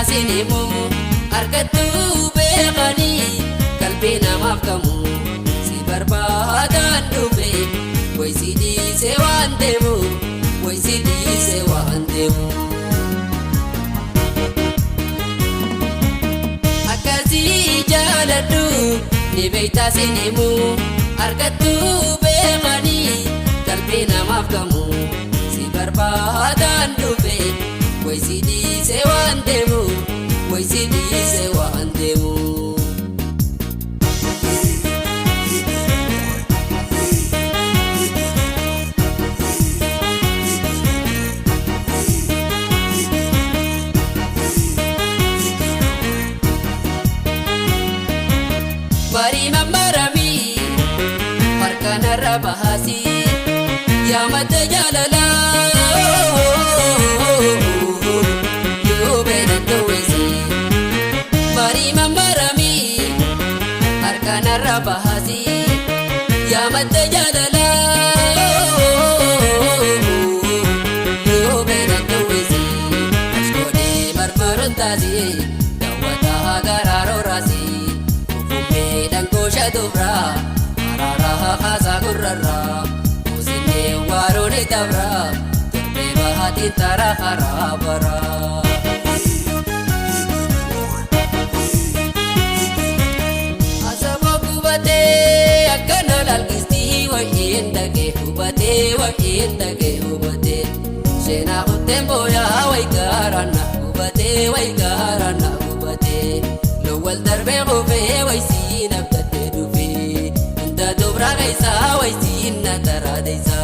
sinimu argatu beekani qalbii namaaf qabu si barbaadan dhufe way si dhiise waan deemu way si dhiise waan deemu akkasii jaaladhu ni beekta sinimu argatu beekani qalbii namaaf qabu si barbaadan dhufe way si dhiise waan deemu way si dhiise waan deemu bari mammarami harkana rabahasi ya mata jalala yo benatto wesi bari mammarami harkana rabahasi ya mata jalala yo benatto wesi ashkode marmarontazi dawata gararo rasi dubra arara khasa gurra usine warone tabra turbe bahati tara kharabara asamo kubate akana lalgisti wa indage kubate sena utembo ya way garana kubate lowal darbe gobe way sina dobra gaisa way sinna taradisa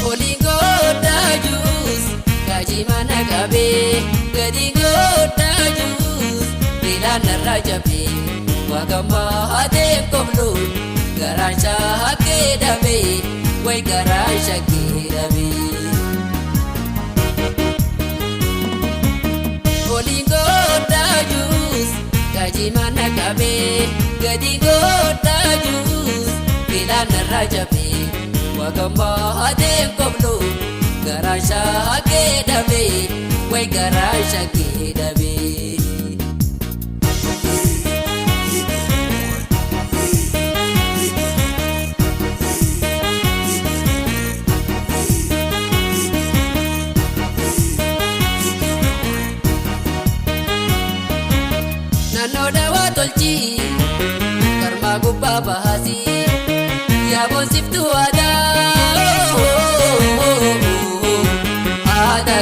olingo dajus kajimana gabe gadingo dajus narajabe wagamba hade komlu garasha hakedabe way garasha kedabe olingo dajus kajimana gabe gadigo dajus bila narajabe wagamba hade komlu garasha hakedabe way garasha kedabe nano dawa tolchi karma gubba bahasi ya bosiftu ada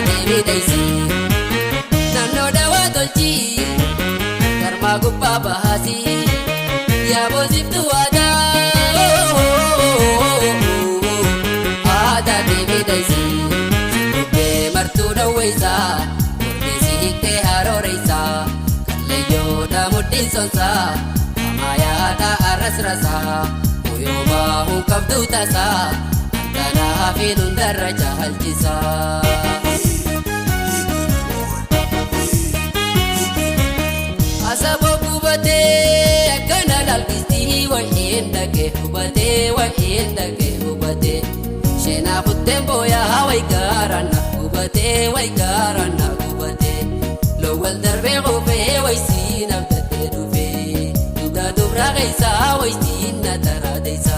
devi daisi nano dawa tolchi karma gubba bahasi ya bosiftu ada devi daisi be martu dawaisa desi ikte haroreisa mudin sonsa amaya da arasrasa uyuma hukabdu tasa kana hafidun daraja haltisa asabo kubate kana lalgisti wa indage kubate shena kutembo ya way garana kubate lowal darbe gobe way sinam dobra gaisa way sinna taradisa